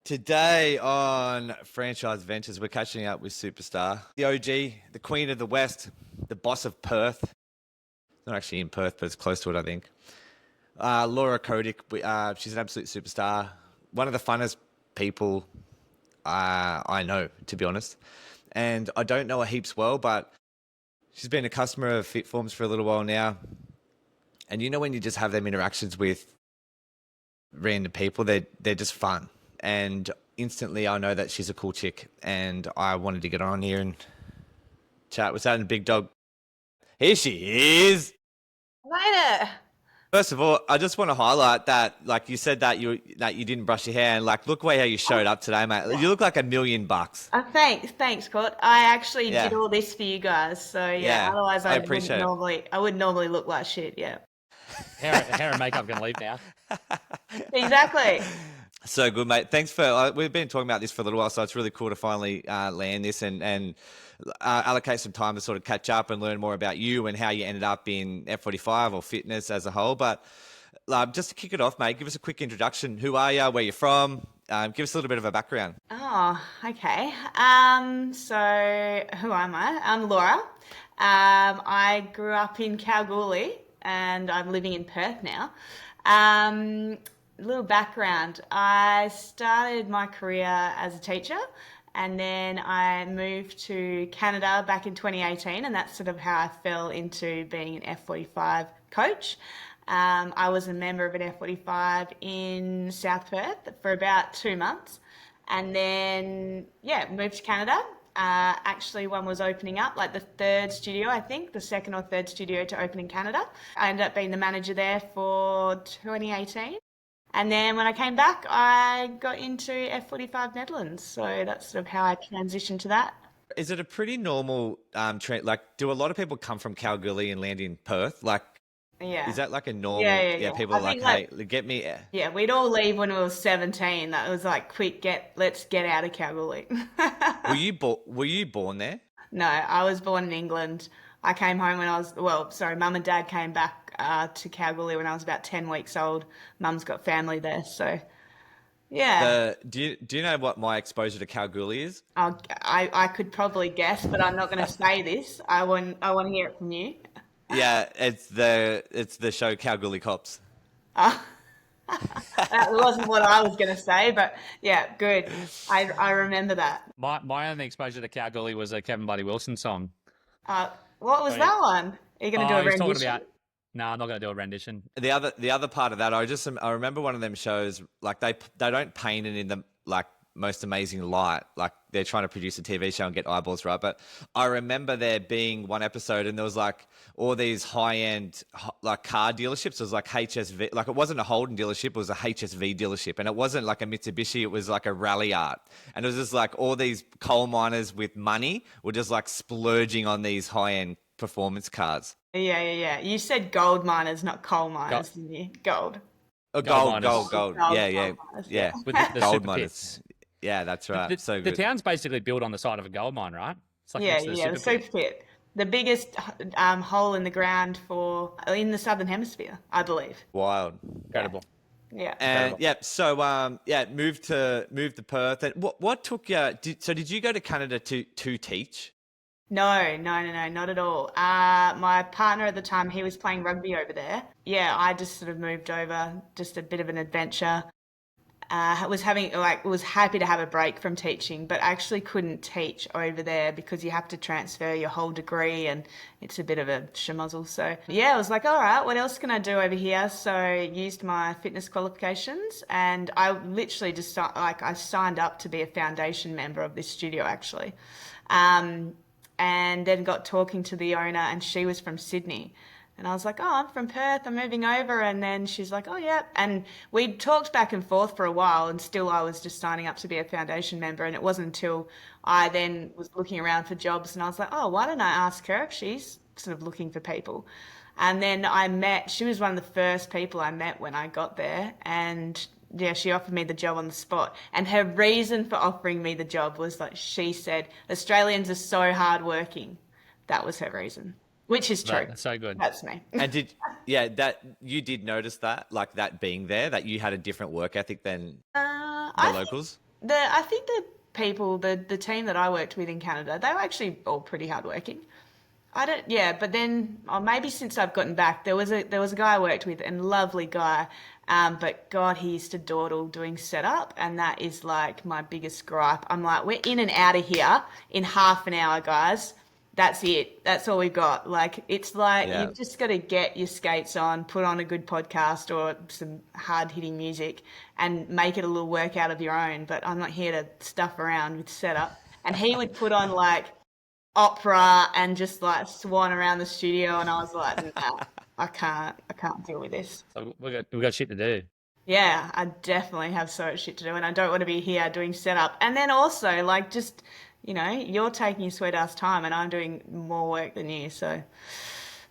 Today on Franchise Ventures, we're catching up with Superstar, the OG, the Queen of the West, the boss of Perth. Not actually in Perth, but it's close to it, I think. Laura Koedyk, she's an absolute superstar. One of the funnest people I know, to be honest. And I don't know her heaps well, but she's been a customer of Fitforms for a little while now. And you know when you just have them interactions with random people, they're just fun. And instantly I know that she's a cool chick, and I wanted to get on here and chat. Was that in Big Dog? Here she is. Later. First of all, I just want to highlight that, like you said that you didn't brush your hair, and like look how you showed up today, mate. You look like $1 million. Thanks, Court. I actually did all this for you guys, so yeah. Otherwise, I appreciate I would normally look like shit. Yeah. Hair and makeup can leave now. Exactly. So good, mate. Thanks for. We've been talking about this for a little while, so it's really cool to finally land this and allocate some time to sort of catch up and learn more about you and how you ended up in F45 or fitness as a whole. But just to kick it off, mate, give us a quick introduction. Who are you? Where you're from? Give us a little bit of a background. Oh, okay. So who am I? I'm Laura. I grew up in Kalgoorlie, and I'm living in Perth now. Little background. I started my career as a teacher, and then I moved to Canada back in 2018, and that's sort of how I fell into being an F45 coach. I was a member of an F45 in South Perth for about 2 months, and then moved to Canada. Actually, one was opening up, like the third studio, I think, the second or third studio to open in Canada. I ended up being the manager there for 2018. And then when I came back, I got into F45 Nedlands. So that's sort of how I transitioned to that. Is it a pretty normal trend? Like, do a lot of people come from Kalgoorlie and land in Perth? Like, is that like a normal? Yeah. People are like, hey, get me. Yeah, we'd all leave when we were 17. That was like, quick, let's get out of Kalgoorlie. Were you born there? No, I was born in England. I came home when Mum and Dad came back to Kalgoorlie when I was about 10 weeks old. Mum's got family there, so yeah. Do you know what my exposure to Kalgoorlie is? I could probably guess, but I'm not going to say this. I want to hear it from you. Yeah, it's the show Kalgoorlie Cops. That wasn't what I was going to say, but yeah, good. I remember that. My only exposure to Kalgoorlie was a Kevin Bloody Wilson song. What was that one? Are you going to do a rendition? No, I'm not going to do a rendition. The other part of that, I remember one of them shows, like they don't paint it in the like most amazing light, like they're trying to produce a TV show and get eyeballs right. But I remember there being one episode and there was like all these high-end like car dealerships. It was like HSV, like it wasn't a Holden dealership, it was a HSV dealership, and it wasn't like a Mitsubishi, it was like a Rally Art, and it was just like all these coal miners with money were just like splurging on these high-end performance cars. Yeah. You said gold miners, not coal miners, didn't you? Gold. Oh, gold. Yeah. With the gold super miners. pits. Yeah, that's right. So the good. town's basically built on the side of a gold mine, right? It's like the super pit. The biggest hole in the ground in the Southern Hemisphere, I believe. Wild. Incredible. Yeah. And moved to Perth. And what took you? Did you go to Canada to teach? No, not at all. My partner at the time, he was playing rugby over there. Yeah, I just sort of moved over, just a bit of an adventure. Was happy to have a break from teaching, but actually couldn't teach over there because you have to transfer your whole degree and it's a bit of a schmozzle. So yeah, I was like, all right, what else can I do over here? So used my fitness qualifications, and I literally just I signed up to be a foundation member of this studio actually. And then got talking to the owner, and she was from Sydney. And I was like, oh, I'm from Perth, I'm moving over. And then she's like, oh, yeah. And we talked back and forth for a while, and still I was just signing up to be a foundation member. And it wasn't until I then was looking around for jobs, and I was like, oh, why don't I ask her if she's sort of looking for people? And then she was one of the first people I met when I got there. And yeah, she offered me the job on the spot. And her reason for offering me the job was that she said, Australians are so hardworking. That was her reason, which is true. That's so good. That's me. And that you did notice that, like that being there, that you had a different work ethic than the locals? I think the people, the team that I worked with in Canada, they were actually all pretty hardworking. I don't, yeah, but then maybe since I've gotten back, there was a guy I worked with, and lovely guy, but God, he used to dawdle doing setup, and that is like my biggest gripe. I'm like, we're in and out of here in half an hour, guys. That's it. That's all we've got. Like, it's like Yeah. you've just got to get your skates on, put on a good podcast or some hard hitting music, and make it a little workout of your own. But I'm not here to stuff around with setup. And he would put on like opera and just like swan around the studio, and I was like, nah, I can't deal with this. So we got shit to do. Yeah, I definitely have so much shit to do, and I don't want to be here doing setup. And then also, like, just, you're taking your sweet ass time, and I'm doing more work than you. So,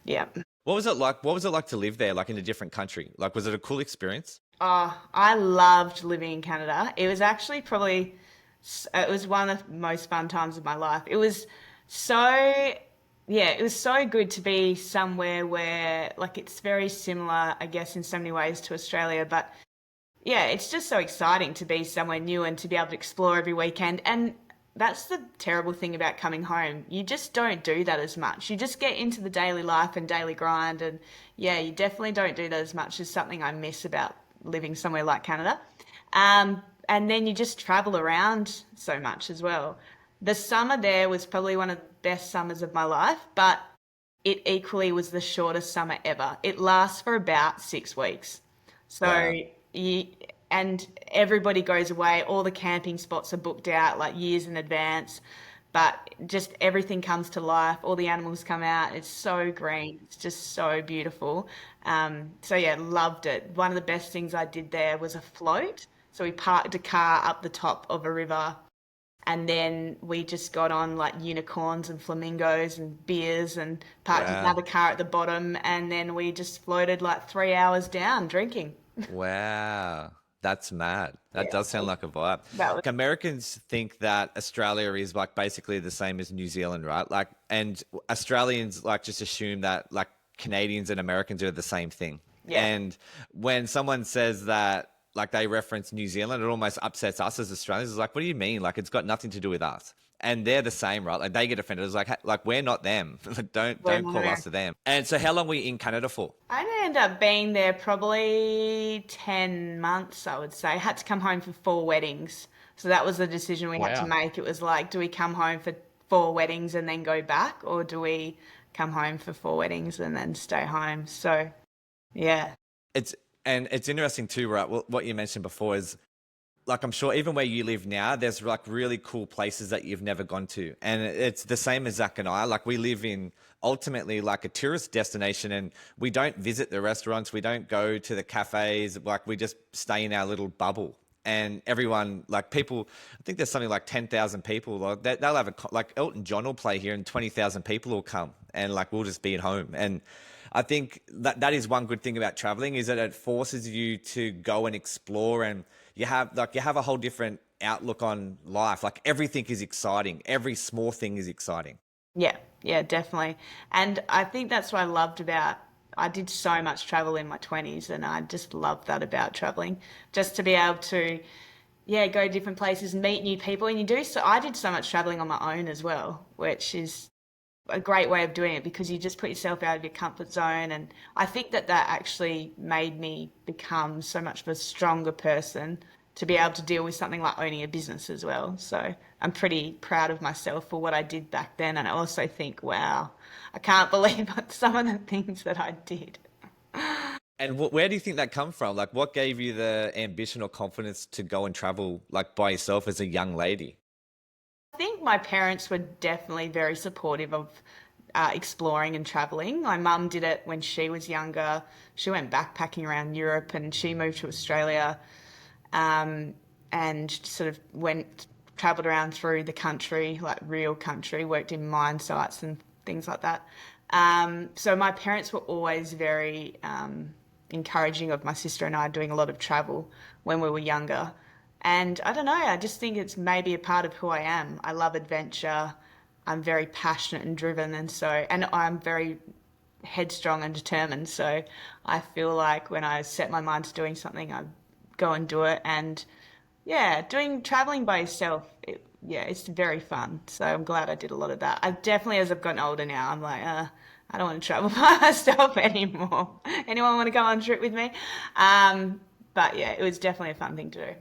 yeah. What was it like? What was it like to live there, like in a different country? Like, was it a cool experience? Oh, I loved living in Canada. It was actually probably, it was one of the most fun times of my life. So, yeah, it was so good to be somewhere where, like, it's very similar, I guess, in so many ways to Australia, but yeah, it's just so exciting to be somewhere new and to be able to explore every weekend. And that's the terrible thing about coming home. You just don't do that as much. You just get into the daily life and daily grind. And yeah, you definitely don't do that as much. Is something I miss about living somewhere like Canada. And then you just travel around so much as well. The summer there was probably one of the best summers of my life, but it equally was the shortest summer ever. It lasts for about 6 weeks. So, Wow. you, and everybody goes away. All the camping spots are booked out like years in advance, but just everything comes to life. All the animals come out. It's so green. It's just so beautiful. So yeah, loved it. One of the best things I did there was a float. So we parked a car up the top of a river, and then we just got on like unicorns and flamingos and beers, and parked Wow. another car at the bottom, and then we just floated like 3 hours down drinking. Wow. That's mad. That Yeah, does sound like a vibe. that was. Like, Americans think that Australia is like basically the same as New Zealand, right? Like, and Australians like just assume that like Canadians and Americans are the same thing. Yeah. And when someone says that, like they reference New Zealand, it almost upsets us as Australians. It's like, what do you mean? Like, it's got nothing to do with us. And they're the same, right? Like, they get offended. It's like, like we're not them. Like, We're don't not call us American. to them. And so, how long were you in Canada for? I ended up being there probably 10 months, I would say. I had to come home for 4 weddings. So that was the decision we had to Wow. make. It was like, do we come home for 4 weddings and then go back, or do we come home for 4 weddings and then stay home? So, yeah. It's and it's interesting too, right? What you mentioned before is like, I'm sure even where you live now, there's like really cool places that you've never gone to. And it's the same as Zach and I. Like, we live in ultimately like a tourist destination, and we don't visit the restaurants. We don't go to the cafes. Like, we just stay in our little bubble. And everyone, like people, I think there's something like 10,000 people. Like, they'll have like Elton John will play here and 20,000 people will come, and like we'll just be at home. And I think that is one good thing about traveling, is that it forces you to go and explore, and you have a whole different outlook on life. Like, everything is exciting. Every small thing is exciting. Yeah, yeah, definitely. And I think that's what I loved about, I did so much travel in my 20s, and I just loved that about traveling. Just to be able to, yeah, go to different places and meet new people. And I did so much traveling on my own as well, which is a great way of doing it, because you just put yourself out of your comfort zone. And I think that actually made me become so much of a stronger person to be able to deal with something like owning a business as well. So I'm pretty proud of myself for what I did back then. And I also think, wow, I can't believe some of the things that I did. And where do you think that come from? Like, what gave you the ambition or confidence to go and travel like by yourself as a young lady? I think my parents were definitely very supportive of exploring and traveling. My mum did it when she was younger. She went backpacking around Europe, and she moved to Australia, um, and sort of traveled around through the country, like real country, worked in mine sites and things like that. So my parents were always very encouraging of my sister and I doing a lot of travel when we were younger. And I don't know, I just think it's maybe a part of who I am. I love adventure. I'm very passionate and driven, and I'm very headstrong and determined. So I feel like when I set my mind to doing something, I go and do it. And Yeah, doing traveling by yourself, it's very fun. So I'm glad I did a lot of that. I definitely, as I've gotten older now, I'm like, I don't want to travel by myself anymore. Anyone want to go on a trip with me? But yeah, it was definitely a fun thing to do.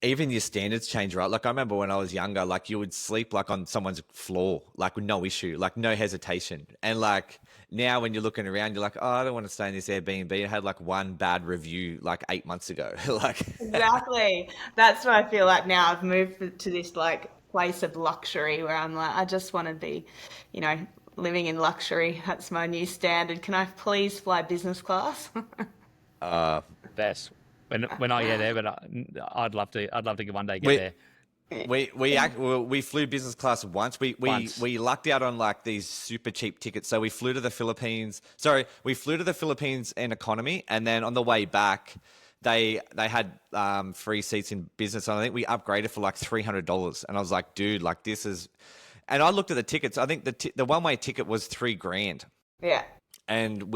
Even your standards change, right? Like I remember when I was younger, like you would sleep like on someone's floor, like with no issue, like no hesitation. And like now when you're looking around, you're like, oh, I don't want to stay in this Airbnb. I had like one bad review like 8 months ago. Like, Exactly. That's what I feel like now. I've moved to this like place of luxury where I'm like, I just want to be, you know, living in luxury. That's my new standard. Can I please fly business class? uh, Best. When I get there, but I'd love to. I'd love to one day get we there we flew business class once. once. We lucked out on like these super cheap tickets. So we flew to the Philippines. Sorry, we flew to the Philippines in economy, and then on the way back, they had free seats in business. And I think we upgraded for like $300. And I was like, dude, like this is. And I looked at the tickets. I think the one way ticket was $3,000. Yeah. And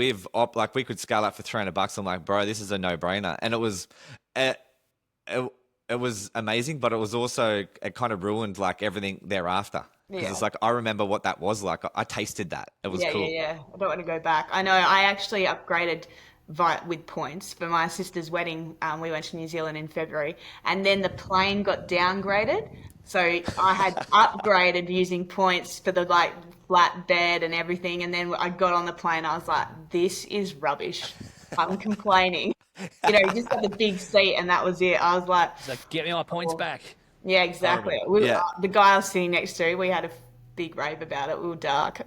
like we could scale up for $300. I'm like, bro, this is a no brainer. And it, it, it was amazing, but it was also, it kind of ruined like everything thereafter. Because Yeah. it's like, I remember what that was like. I tasted that. It was Yeah, yeah, cool. yeah. I don't want to go back. I know I actually upgraded with points for my sister's wedding. We went to New Zealand in February, and then the plane got downgraded. So I had upgraded using points for the like flat bed and everything. And then I got on the plane. I was like, this is rubbish. I'm complaining. You just got the big seat, and that was it. I was like, It's like, get me my points oh. back. Yeah, exactly. Horrible. Yeah. The guy I was sitting next to, we had a big rave about it. We were dark.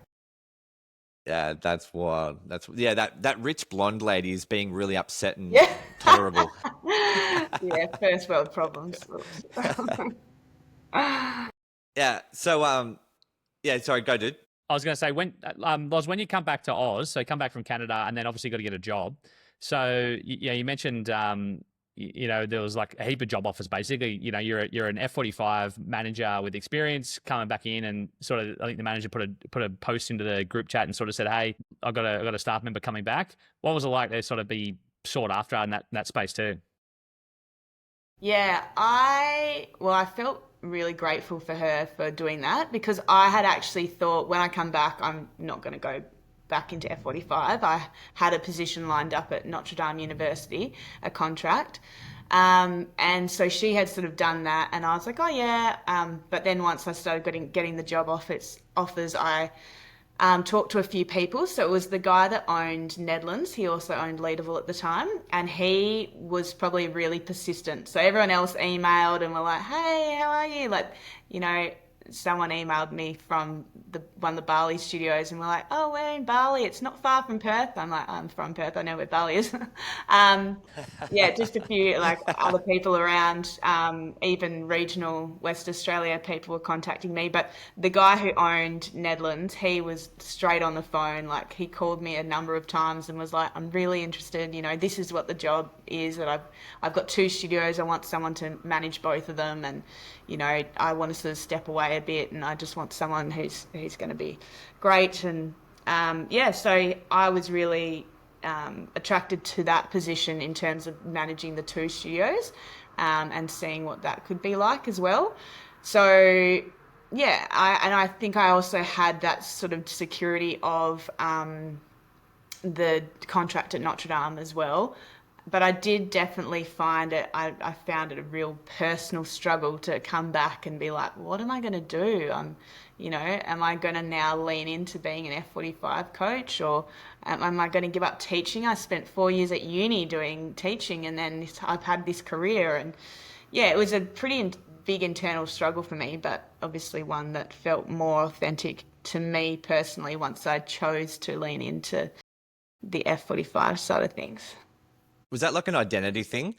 Yeah, that's wild. That rich blonde lady is being really upset and Yeah. tolerable. Yeah, first world problems. Yeah. So, yeah, sorry, go, dude. I was going to say Loz, when you come back to Oz, so you come back from Canada, and then obviously got to get a job. So you mentioned there was like a heap of job offers. Basically, you're an F45 manager with experience coming back in, and sort of I think the manager put a post into the group chat and sort of said, "Hey, I got a staff member coming back." What was it like to sort of be sought after in that space too? Yeah, I felt really grateful for her for doing that because I had actually thought when I come back, I'm not going to go back into F45. I had a position lined up at Notre Dame University, a contract. And so she had sort of done that, and I was like, oh yeah. But then once I started getting the job offers, I talked to a few people. So it was the guy that owned Nedlands. He also owned Leaderville at the time, and he was probably really persistent. So everyone else emailed and were like, "Hey, how are you?" Like, someone emailed me from one of the Bali studios and we're like, "Oh, we're in Bali. It's not far from Perth." I'm like, "I'm from Perth. I know where Bali is." Yeah, just a few like other people around, even regional West Australia people were contacting me. But the guy who owned Nedlands, he was straight on the phone. Like he called me a number of times and was like, "I'm really interested. This is what the job is. That I've got 2 studios. I want someone to manage both of them, and I want to sort of step away a bit, and I just want someone who's going to be great." And so I was really attracted to that position in terms of managing the 2 studios, and seeing what that could be like as well. So yeah, I think I also had that sort of security of the contract at Notre Dame as well. But I did definitely find it, I found it a real personal struggle to come back and be like, what am I going to do? Am I going to now lean into being an F45 coach, or am I going to give up teaching? I spent 4 years at uni doing teaching, and then I've had this career. And yeah, it was a pretty big internal struggle for me, but obviously one that felt more authentic to me personally once I chose to lean into the F45 side of things. Was that like an identity thing?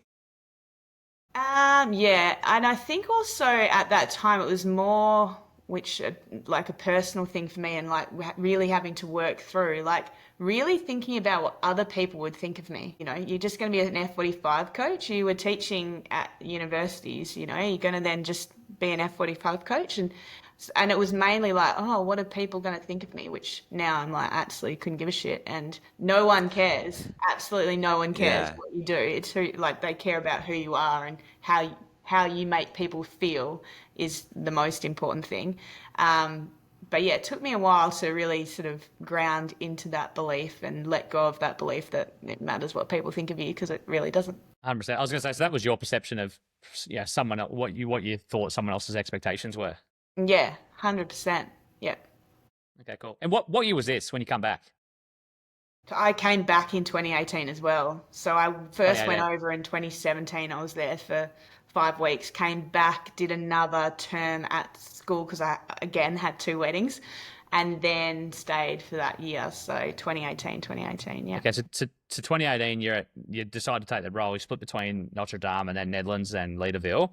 Yeah, and I think also at that time it was more like a personal thing for me, and like really having to work through, like really thinking about what other people would think of me. You're just going to be an F45 coach. You were teaching at universities. You're going to then just be an F45 coach, and it was mainly like, oh, what are people going to think of me? Which now I'm like, absolutely couldn't give a shit, and no one cares. Absolutely no one cares Yeah. what you do. It's they care about who you are and how how you make people feel is the most important thing. But yeah, it took me a while to really sort of ground into that belief and let go of that belief that it matters what people think of you, because it really doesn't. 100%. I was going to say, so that was your perception of, someone else, what you thought someone else's expectations were. Yeah, 100%. Yeah. Okay, cool. And what year was this when you come back? I came back in 2018 as well. So I first went 2018. over in 2017. I was there for 5 weeks, came back, did another term at school because I, again, had 2 weddings, and then stayed for that year. So 2018, yeah. Okay, so to 2018, you decide to take the role. You split between Notre Dame and then Nedlands and Leaderville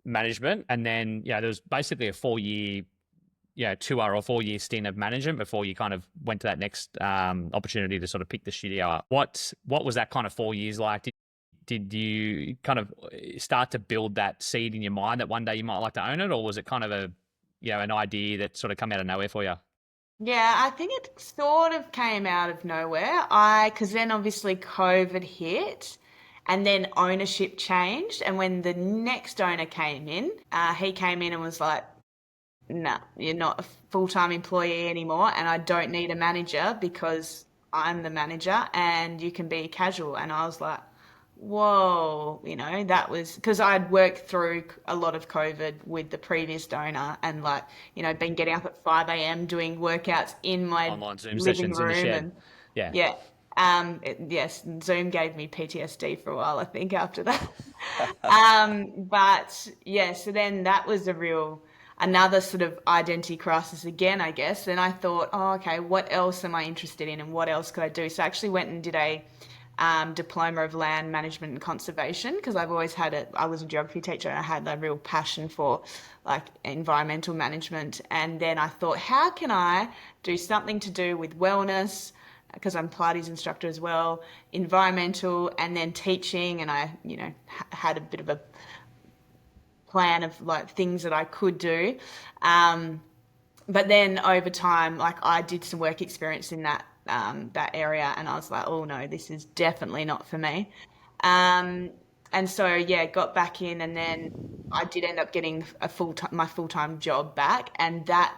management. And then, there was basically a 4-year 2 or 4-year stint of management before you kind of went to that next opportunity to sort of pick the studio up. What was that kind of 4 years like? Did you kind of start to build that seed in your mind that one day you might like to own it, or was it kind of an idea that sort of come out of nowhere for you? Yeah, I think it sort of came out of nowhere. Because then obviously COVID hit, and then ownership changed. And when the next owner came in, he came in and was like, "No, you're not a full-time employee anymore, and I don't need a manager because I'm the manager, and you can be casual." And I was like, whoa, that was because I'd worked through a lot of COVID with the previous donor, and been getting up at 5 a.m. doing workouts in my Online Zoom living sessions in the room. shed. And Yeah. yeah, yes, Zoom gave me PTSD for a while, I think, after that. But yeah, so then that was another sort of identity crisis again, I guess. Then I thought, oh, okay, what else am I interested in, and what else could I do? So I actually went and did a diploma of land management and conservation, because I've always I was a geography teacher, and I had a real passion for environmental management. And then I thought, how can I do something to do with wellness, because I'm Pilates instructor as well, environmental, and then teaching. And I, had a bit of a plan of things that I could do. But then over time, I did some work experience in that area, and I was like, oh no, this is definitely not for me. And so yeah, got back in, and then I did end up getting my full-time job back, and that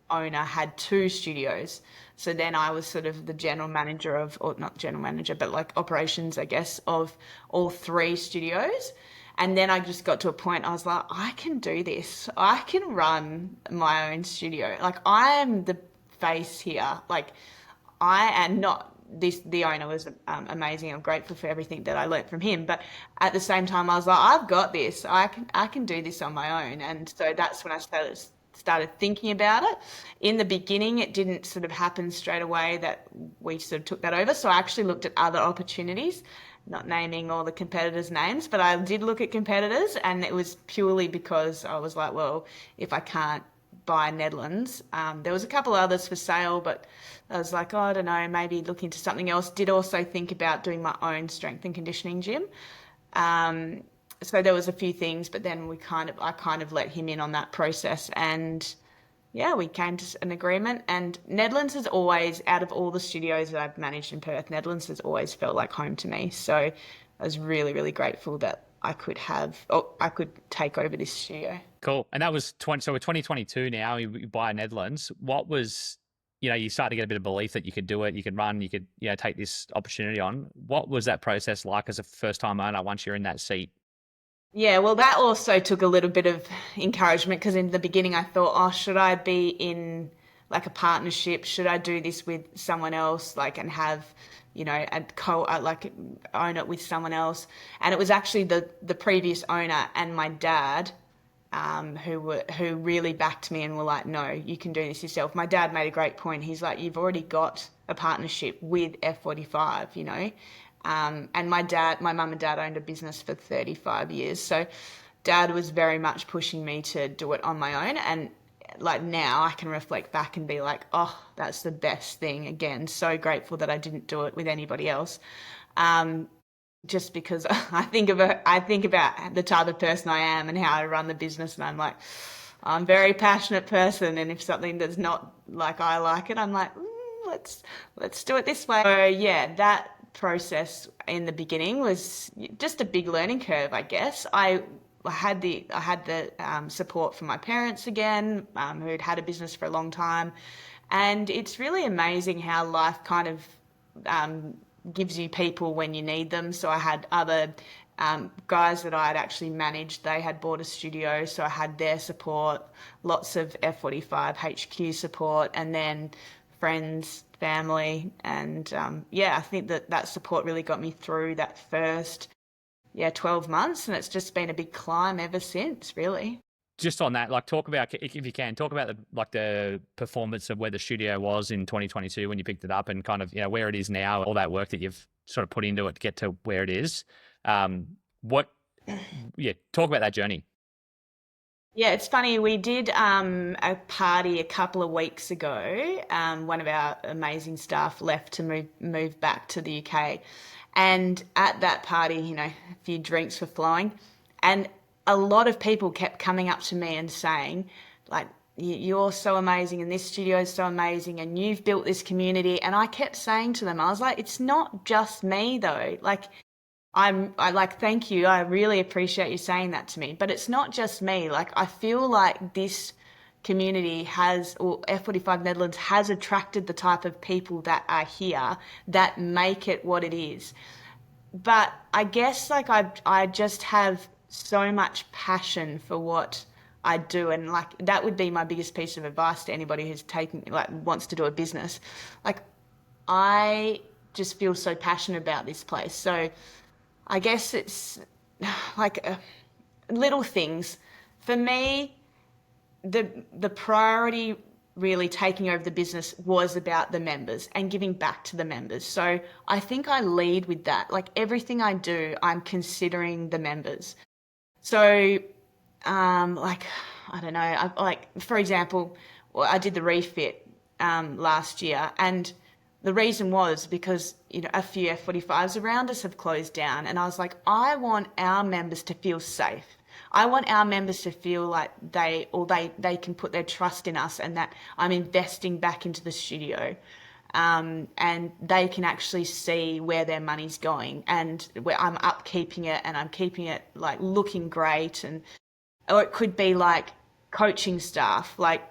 owner had 2 studios. So then I was sort of the general manager or not general manager, but operations, I guess, of all 3 studios. And then I just got to a point, I was like, I can do this. I can run my own studio. I am the face here. I am not the owner was amazing. I'm grateful for everything that I learnt from him. But at the same time, I was like, I've got this. I can do this on my own. And so that's when I started thinking about it. In the beginning, it didn't sort of happen straight away that we sort of took that over. So I actually looked at other opportunities, not naming all the competitors' names, but I did look at competitors, and it was purely because I was like, well, if I can't buy Nedlands, there was a couple others for sale, but I was like, oh, I don't know, maybe look into something else. Did also think about doing my own strength and conditioning gym. So there was a few things, but then I kind of let him in on that process, and yeah, we came to an agreement. And Nedlands has always, out of all the studios that I've managed in Perth, Nedlands has always felt like home to me. So I was really, really grateful that I could take over this studio. Cool. And that was so we're 2022 now, you buy Nedlands. What was, you started to get a bit of belief that you could do it, you could run, you could, take this opportunity on. What was that process like as a first time owner once you're in that seat? Yeah, well, that also took a little bit of encouragement, because in the beginning I thought, oh, should I be in a partnership? Should I do this with someone else, and have, own it with someone else? And it was actually the previous owner and my dad who really backed me and were like, no, you can do this yourself. My dad made a great point. He's like, you've already got a partnership with F45, and my mum and dad owned a business for 35 years. So dad was very much pushing me to do it on my own. And now I can reflect back and be like, oh, that's the best thing. Again, so grateful that I didn't do it with anybody else. Just because I think about the type of person I am and how I run the business. And I'm like, I'm a very passionate person. And if something does not I like it, I'm like, let's do it this way. So yeah, that process in the beginning was just a big learning curve, I guess. I I had the support from my parents again, who'd had a business for a long time, and it's really amazing how life kind of gives you people when you need them. So I had other guys that I had actually managed. They had bought a studio, so I had their support, lots of F45 HQ support, and then friends, family, and I think that support really got me through that first 12 months, and it's just been a big climb ever since, really. Just on that, like, talk about, if you can, talk about the performance of where the studio was in 2022 when you picked it up, and kind of, where it is now, all that work that you've sort of put into it to get to where it is. Talk about that journey. Yeah, it's funny. We did a party a couple of weeks ago. One of our amazing staff left to move back to the UK. And at that party, a few drinks were flowing. And a lot of people kept coming up to me and saying, like, you're so amazing and this studio is so amazing and you've built this community. And I kept saying to them, I was like, it's not just me though. Like, thank you. I really appreciate you saying that to me. But it's not just me. Like, I feel like this community or F45 Nedlands has attracted the type of people that are here that make it what it is. But I guess, like, I just have so much passion for what I do. And, like, that would be my biggest piece of advice to anybody who's wants to do a business. Like, I just feel so passionate about this place. So I guess it's like little things. For me, the priority really taking over the business was about the members and giving back to the members. So I think I lead with that. Like, everything I do, I'm considering the members. So, I don't know, for example, I did the refit last year, and the reason was because, a few F45s around us have closed down, and I was like, I want our members to feel safe. I want our members to feel like they can put their trust in us, and that I'm investing back into the studio, and they can actually see where their money's going, and where I'm upkeeping it, and I'm keeping it like looking great. Or it could be like coaching staff, like,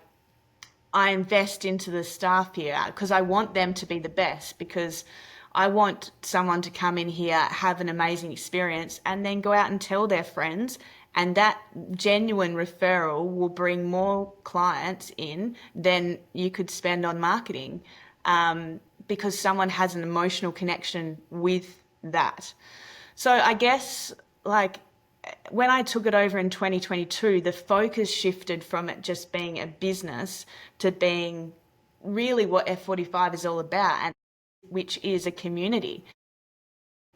I invest into the staff here because I want them to be the best, because I want someone to come in here, have an amazing experience, and then go out and tell their friends, and that genuine referral will bring more clients in than you could spend on marketing, because someone has an emotional connection with that. So I guess, like, when I took it over in 2022, the focus shifted from it just being a business to being really what F45 is all about, and which is a community.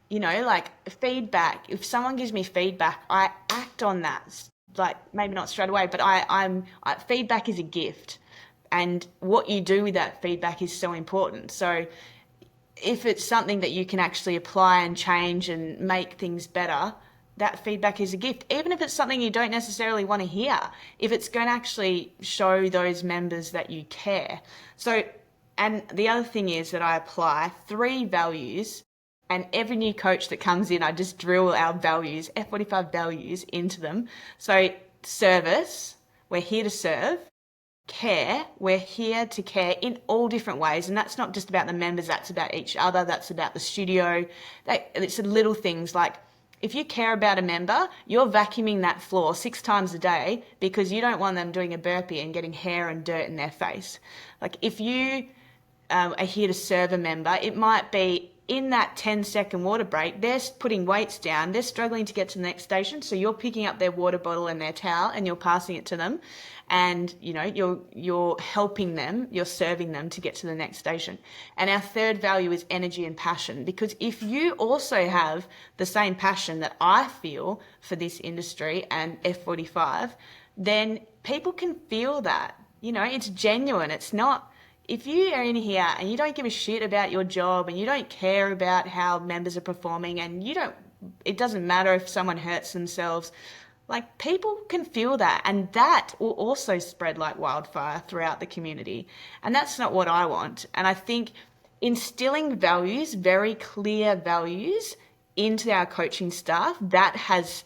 Like, feedback. If someone gives me feedback, I act on that. Like, maybe not straight away, but feedback is a gift, and what you do with that feedback is so important. So if it's something that you can actually apply and change and make things better, that feedback is a gift. Even if it's something you don't necessarily want to hear, if it's going to actually show those members that you care. So, and the other thing is that I apply 3 values, and every new coach that comes in, I just drill our values, F45 values, into them. So, service, we're here to serve. Care, we're here to care in all different ways, and that's not just about the members, that's about each other, that's about the studio. It's the little things, like, if you care about a member, you're vacuuming that floor 6 times a day because you don't want them doing a burpee and getting hair and dirt in their face. Like, if you are here to serve a member, it might be in that 10-second water break, they're putting weights down, they're struggling to get to the next station, so you're picking up their water bottle and their towel and you're passing it to them, and you're helping them, you're serving them to get to the next station. And our 3rd value is energy and passion, because if you also have the same passion that I feel for this industry and F45, then people can feel that. It's genuine. It's not, if you are in here and you don't give a shit about your job and you don't care about how members are performing, and it doesn't matter if someone hurts themselves, like, people can feel that, and that will also spread like wildfire throughout the community. And that's not what I want. And I think instilling values, very clear values, into our coaching staff, that has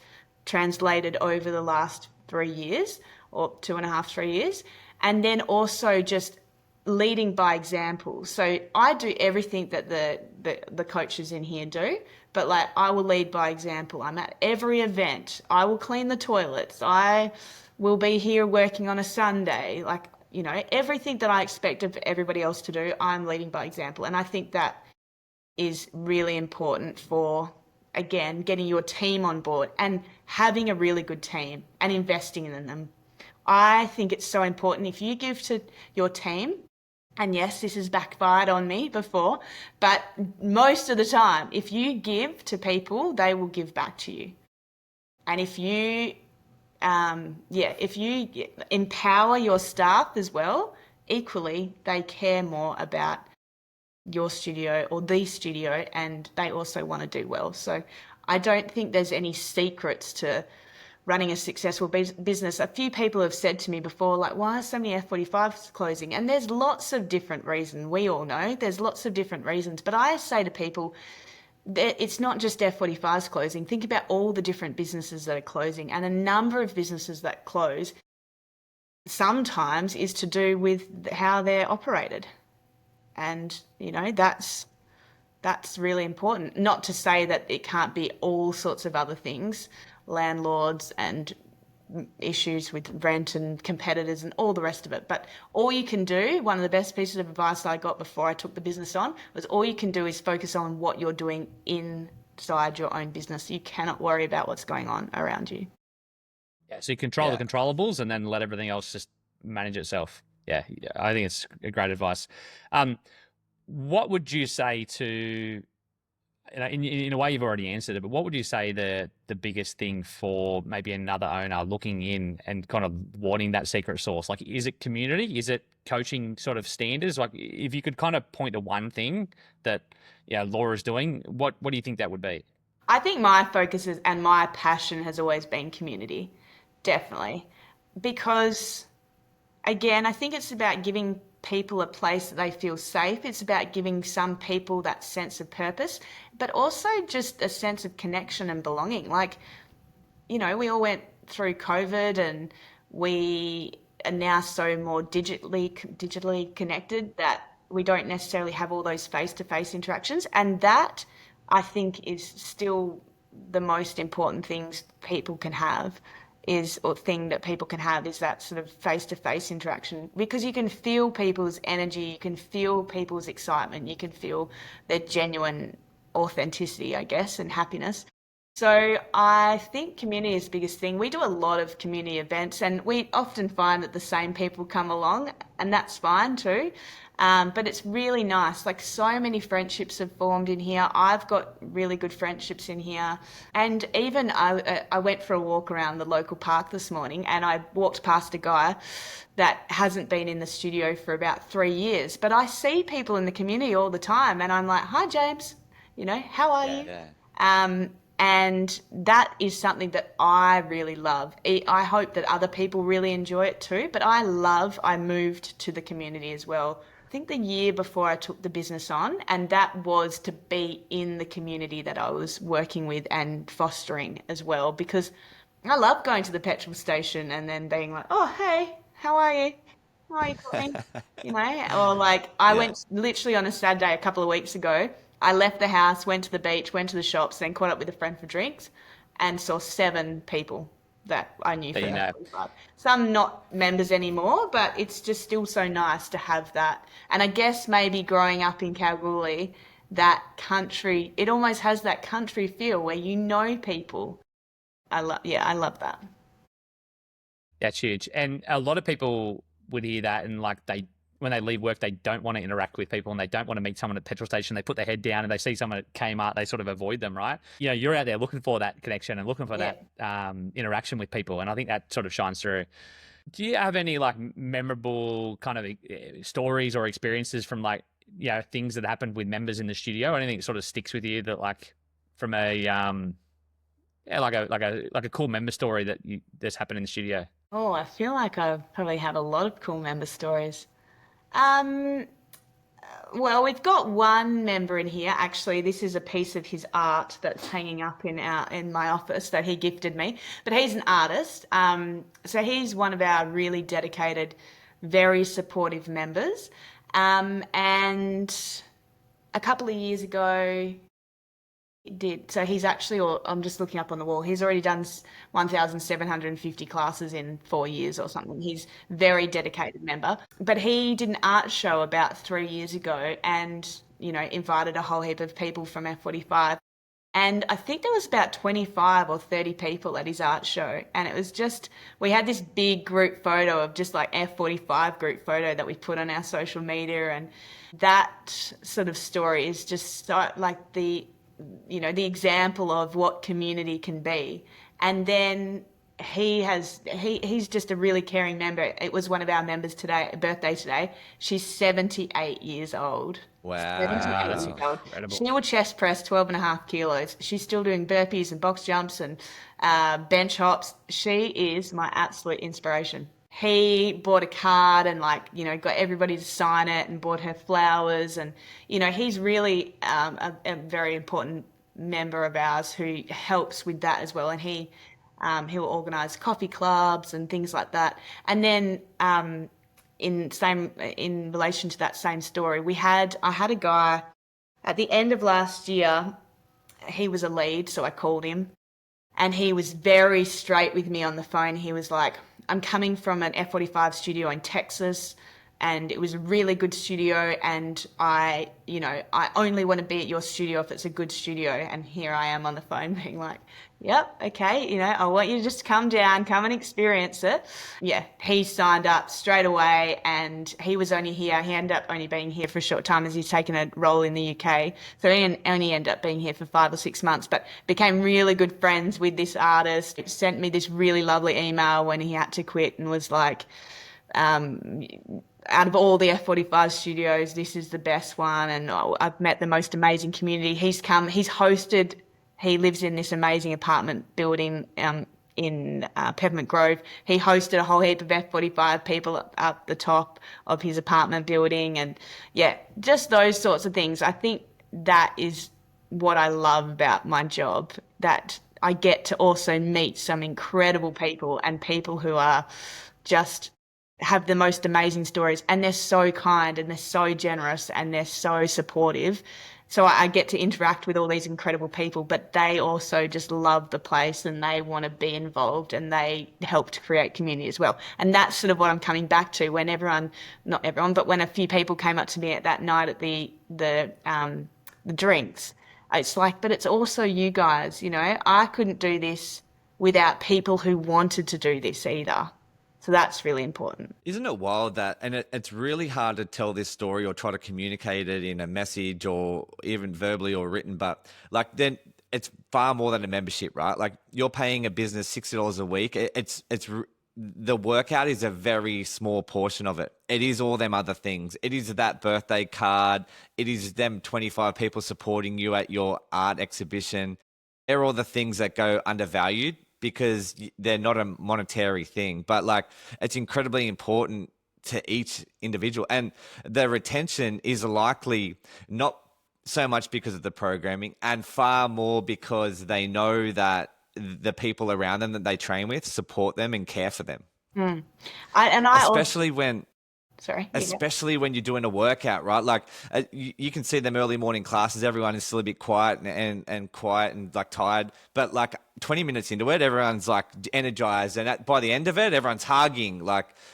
translated over the last 3 years or 2.5, 3 years. And then also just leading by example. So I do everything that the coaches in here do, but like I will lead by example. I'm at every event. I will clean the toilets. I will be here working on a Sunday. Like, you know, everything that I expect of everybody else to do, I'm leading by example. And I think that is really important for, again, getting your team on board and having a really good team and investing in them. I think it's so important if you give to your team, and yes, this has backfired on me before, but most of the time, if you give to people, they will give back to you. And if you, if you empower your staff as well, equally, they care more about your studio or the studio, and they also want to do well. So I don't think there's any secrets to running a successful business. A few people have said to me before, like, why are so many F45s closing? And there's lots of different reasons. We all know there's lots of different reasons. But I say to people, it's not just F45s closing. Think about all the different businesses that are closing, and a number of businesses that close sometimes is to do with how they're operated. And, you know, that's really important. Not to say that it can't be all sorts of other things, landlords and issues with rent and competitors and all the rest of it. But all you can do, one of the best pieces of advice I got before I took the business on, was all you can do is focus on what you're doing inside your own business. You cannot worry about what's going on around you. Yeah, so you control the controllables and then let everything else just manage itself. Yeah, I think it's great advice. What would you say to, in a way you've already answered it, but what would you say the biggest thing for maybe another owner looking in and kind of wanting that secret sauce? Like, is it community? Is it coaching sort of standards? Like, if you could kind of point to one thing that, Laura's doing, what do you think that would be? I think my focus is, and my passion has always been community, definitely. Because, again, I think it's about giving people a place that they feel safe. It's about giving some people that sense of purpose, but also just a sense of connection and belonging. Like, you know, we all went through COVID and we are now so more digitally connected that we don't necessarily have all those face-to-face interactions. And that, I think, is still the most important things people can have is that sort of face-to-face interaction, because you can feel people's energy, you can feel people's excitement, you can feel their genuine authenticity, I guess, and happiness. So I think community is the biggest thing. We do a lot of community events and we often find that the same people come along, and that's fine too. But it's really nice. Like, so many friendships have formed in here. I've got really good friendships in here. And even I went for a walk around the local park this morning and I walked past a guy that hasn't been in the studio for about 3 years. But I see people in the community all the time and I'm like, hi, James, you know, how are you? Yeah. And that is something that I really love. I hope that other people really enjoy it too, but I moved to the community as well. I think the year before I took the business on, and that was to be in the community that I was working with and fostering as well, because I love going to the petrol station and then being like, oh, hey, how are you? How are you doing? You know, or like I went literally on a Saturday a couple of weeks ago. I left the house, went to the beach, went to the shops, then caught up with a friend for drinks and saw 7 people that I knew for F45. Some not members anymore, but it's just still so nice to have that. And I guess maybe growing up in Kalgoorlie, that country, it almost has that country feel where you know people. I love that. That's huge. And a lot of people would hear that and like when they leave work, they don't want to interact with people and they don't want to meet someone at the petrol station. They put their head down and they see someone at Kmart, they sort of avoid them, right? You know, you're out there looking for that connection and looking for that interaction with people. And I think that sort of shines through. Do you have any like memorable kind of stories or experiences from like, things that happened with members in the studio? Anything that sort of sticks with you that like from a, like a cool member story that's happened in the studio? Oh, I feel like I probably have a lot of cool member stories. Well, we've got one member in here. Actually, this is a piece of his art that's hanging up in my office that he gifted me. But he's an artist. So he's one of our really dedicated, very supportive members. And a couple of years ago, did. So he's actually, or I'm just looking up on the wall, he's already done 1,750 classes in 4 years or something. He's very dedicated member. But he did an art show about 3 years ago and, invited a whole heap of people from F45. And I think there was about 25 or 30 people at his art show. And it was just, we had this big group photo of just like F45 group photo that we put on our social media. And that sort of story is just so, like the example of what community can be. And then he's just a really caring member. It was one of our members birthday today. She's 78 years old. Wow. 78 That's years old. incredible. She will chest press 12.5 kilos. She's still doing burpees and box jumps and bench hops. She is my absolute inspiration. He bought a card and got everybody to sign it and bought her flowers. And, he's really a very important member of ours who helps with that as well. And he'll organise coffee clubs and things like that. And then in relation to that same story, I had a guy at the end of last year. He was a lead, so I called him. And he was very straight with me on the phone. He was like, I'm coming from an F45 studio in Texas, and it was a really good studio, and I only want to be at your studio if it's a good studio. And here I am on the phone being like, yep, okay, I want you to just come down, come and experience it. Yeah, he signed up straight away, and he was only here. He ended up only being here for a short time as he's taken a role in the UK. So he only ended up being here for 5 or 6 months, but became really good friends with this artist. He sent me this really lovely email when he had to quit and was like, out of all the F45 studios, this is the best one, and I've met the most amazing community. He lives in this amazing apartment building in Peppermint Grove. He hosted a whole heap of F45 people up the top of his apartment building, and yeah, just those sorts of things. I think that is what I love about my job, that I get to also meet some incredible people, and people who are just have the most amazing stories, and they're so kind and they're so generous and they're so supportive. So I get to interact with all these incredible people, but they also just love the place and they want to be involved and they help to create community as well. And that's sort of what I'm coming back to when not everyone, but when a few people came up to me at that night at the drinks, it's like, but it's also you guys, I couldn't do this without people who wanted to do this either. So that's really important. Isn't it wild that, and it's really hard to tell this story or try to communicate it in a message or even verbally or written, but then it's far more than a membership, right? Like you're paying a business $60 a week. The workout is a very small portion of it. It is all them other things. It is that birthday card. It is them 25 people supporting you at your art exhibition. They're all the things that go undervalued because they're not a monetary thing, but it's incredibly important to each individual. And the retention is likely not so much because of the programming and far more because they know that the around them that they train with support them and care for them. Especially when you're doing a workout, right? You can see them early morning classes, everyone is still a bit quiet and quiet and tired, but 20 minutes into it, everyone's energized, and by the end of it, everyone's hugging.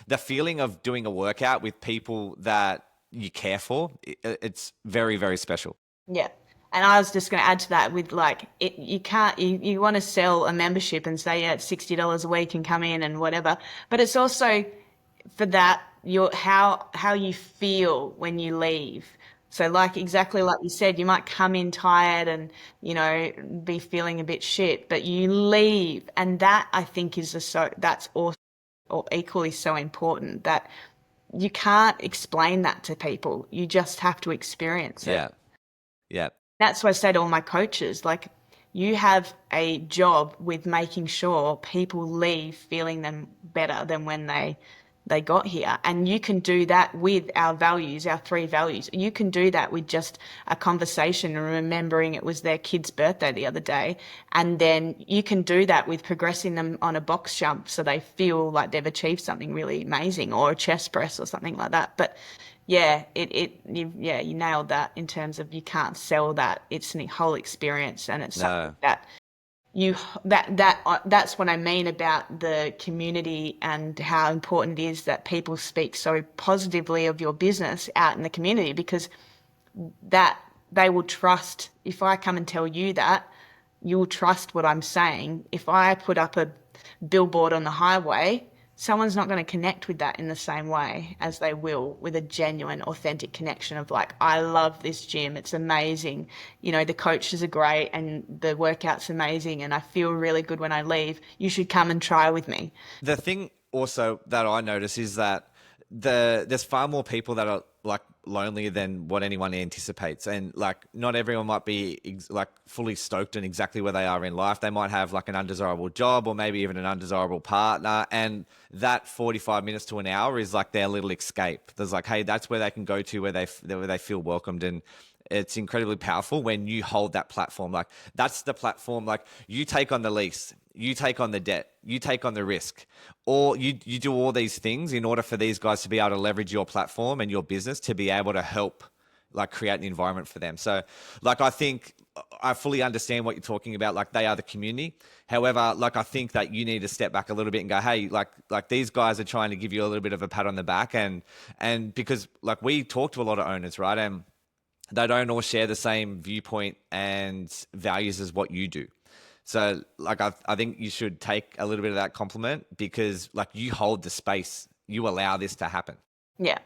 The feeling of doing a workout with people that you care for, it's very, very special. Yeah. And I was just going to add to that with you want to sell a membership and say, yeah, it's $60 a week and come in and whatever. But it's also for that, how you feel when you leave. So exactly like you said, you might come in tired and, be feeling a bit shit, but you leave. And that I think that's also equally so important, that you can't explain that to people. You just have to experience it. Yeah. Yeah. That's what I say to all my coaches, you have a job with making sure people leave feeling them better than when they they got here. And you can do that with our values, our 3 values. You can do that with just a conversation and remembering it was their kid's birthday the other day. And then you can do that with progressing them on a box jump so they feel like they've achieved something really amazing, or a chest press or something like that. But yeah, you nailed that in terms of you can't sell that. It's a whole experience, and it's something that that's what I mean about the community and how important it is that people speak so positively of your business out in the community, because that they will trust. If I come and tell you that, you'll trust what I'm saying. If I put up a billboard on the highway, someone's not going to connect with that in the same way as they will with a genuine, authentic connection of like, I love this gym. It's amazing. You know, the coaches are great and the workout's amazing and I feel really good when I leave. You should come and try with me. The thing also that I notice is that there's far more people that are like lonelier than what anyone anticipates, and like not everyone might be like fully stoked on exactly where they are in life. They might have like an undesirable job or maybe even an undesirable partner, and that 45 minutes to an hour is like their little escape. There's like, hey, that's where they can go to where they feel welcomed. And it's incredibly powerful when you hold that platform. Like that's the platform. Like you take on the lease, you take on the debt, you take on the risk, or you do all these things in order for these guys to be able to leverage your platform and your business to be able to help like create an environment for them. So like, I think I fully understand what you're talking about. Like they are the community. However, like I think that you need to step back a little bit and go, hey, like these guys are trying to give you a little bit of a pat on the back. And because like we talk to a lot of owners, right? And they don't all share the same viewpoint and values as what you do. So like, I think you should take a little bit of that compliment, because like you hold the space, you allow this to happen. Yeah.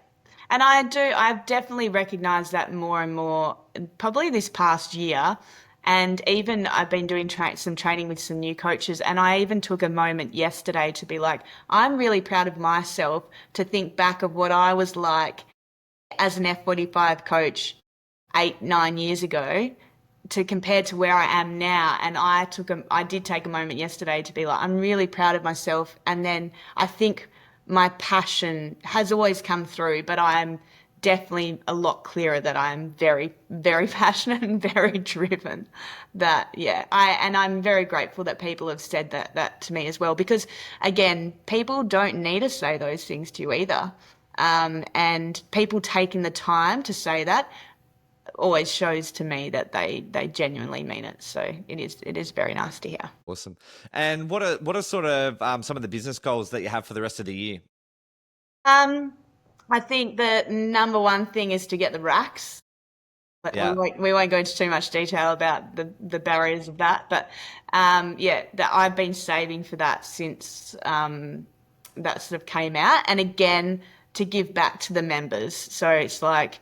And I've definitely recognized that more and more, probably this past year. And even I've been doing some training with some new coaches. And I even took a moment yesterday to be like, I'm really proud of myself to think back of what I was like as an F45 coach 8-9 years ago to compare to where I am now. And I did take a moment yesterday to be like, I'm really proud of myself. And then I think my passion has always come through, but I'm definitely a lot clearer that I'm very, very passionate and very driven. I'm very grateful that people have said that to me as well, because again, people don't need to say those things to you either. And people taking the time to say that always shows to me that they genuinely mean it. So it is very nice to hear. Awesome. And what are sort of some of the business goals that you have for the rest of the year? I think the number one thing is to get the racks. But Yeah. we won't go into too much detail about the barriers of that. But that I've been saving for that since that sort of came out. And again, to give back to the members. So it's like,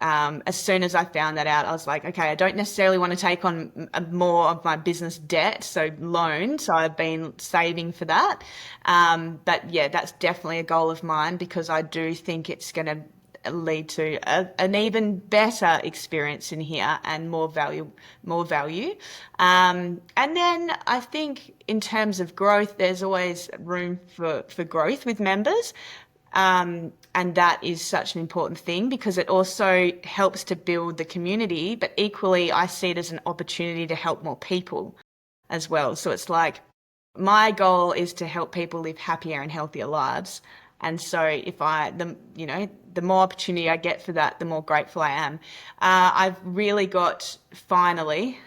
as soon as I found that out, I was like, okay, I don't necessarily want to take on more of my business debt, so loan. So I've been saving for that. But yeah, that's definitely a goal of mine, because I do think it's going to lead to an even better experience in here and more value. And then I think in terms of growth, there's always room for growth with members. And that is such an important thing, because it also helps to build the community, but equally I see it as an opportunity to help more people as well. So it's like, my goal is to help people live happier and healthier lives. And so the more opportunity I get for that, the more grateful I am. I've really finally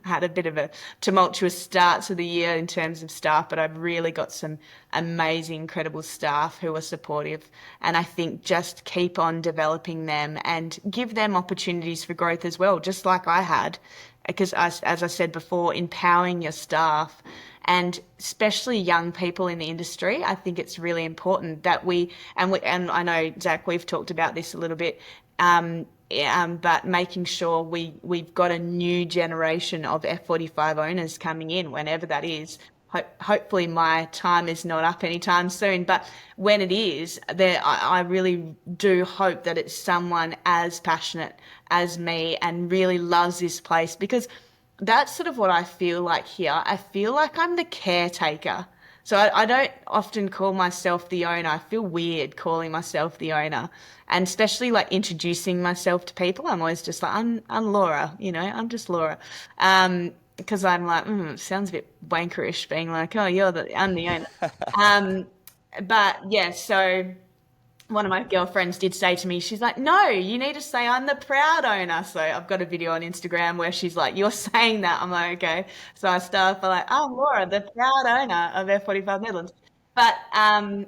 had a bit of a tumultuous start to the year in terms of staff, but I've really got some amazing, incredible staff who are supportive. And I think just keep on developing them and give them opportunities for growth as well, just like I had. Because as I said before, empowering your staff, and especially young people in the industry, I think it's really important that and I know, Zach, we've talked about this a little bit, but making sure we've got a new generation of F45 owners coming in, whenever that is. Hopefully my time is not up anytime soon, but when it is, I really do hope that it's someone as passionate as me and really loves this place, because that's sort of what I feel like here. I feel like I'm the caretaker So I don't often call myself the owner. I feel weird calling myself the owner, and especially like introducing myself to people. I'm always just like, I'm Laura, I'm just Laura. Because I'm like, it sounds a bit wankerish being like, oh, I'm the owner. But yeah, so one of my girlfriends did say to me, she's like, no, you need to say I'm the proud owner. So I've got a video on Instagram where she's like, you're saying that. I'm like, okay. So I start by like, oh, Laura, the proud owner of F45 Nedlands. But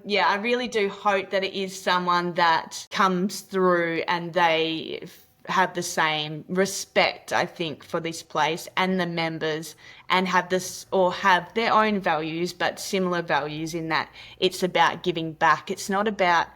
yeah, I really do hope that it is someone that comes through and they have the same respect, I think, for this place and the members, and have this, or have their own values, but similar values in that it's about giving back. It's not about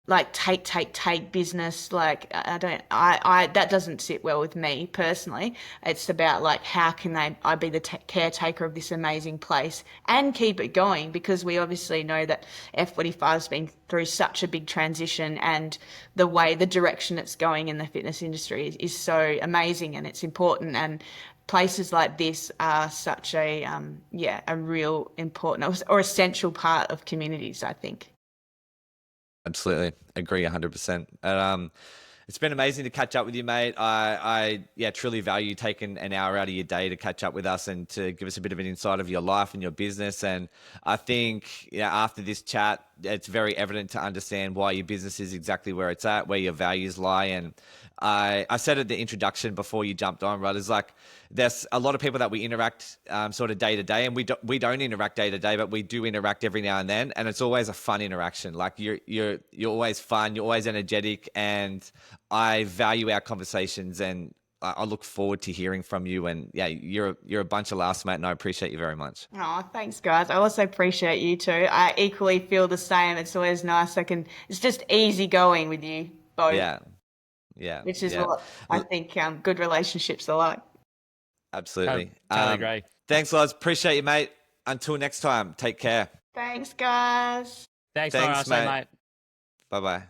like take business. Like I that doesn't sit well with me personally. It's about like, how can I be the caretaker of this amazing place and keep it going, because we obviously know that F45 has been through such a big transition, and the direction it's going in the fitness industry is so amazing, and it's important, and places like this are such a a real important or essential part of communities, I think. Absolutely. Agree 100%. It's been amazing to catch up with you, mate. I truly value taking an hour out of your day to catch up with us and to give us a bit of an insight of your life and your business. And I think after this chat, it's very evident to understand why your business is exactly where it's at, where your values lie. And I said at the introduction before you jumped on, right, is like, there's a lot of people that we interact sort of day to day, and we don't interact day to day, but we do interact every now and then, and it's always a fun interaction. Like you're always fun, you're always energetic, and I value our conversations, and I look forward to hearing from you. And yeah, you're a bunch of laughs, mate, and I appreciate you very much. Oh, thanks, guys. I also appreciate you too. I equally feel the same. It's always nice. It's just easy going with you both. Yeah, which is what I think good relationships are like. Absolutely. Totally agree. Thanks, Loz. Appreciate you, mate. Until next time, take care. Thanks, guys. Thanks Laura. Thanks, Mate. Bye-bye.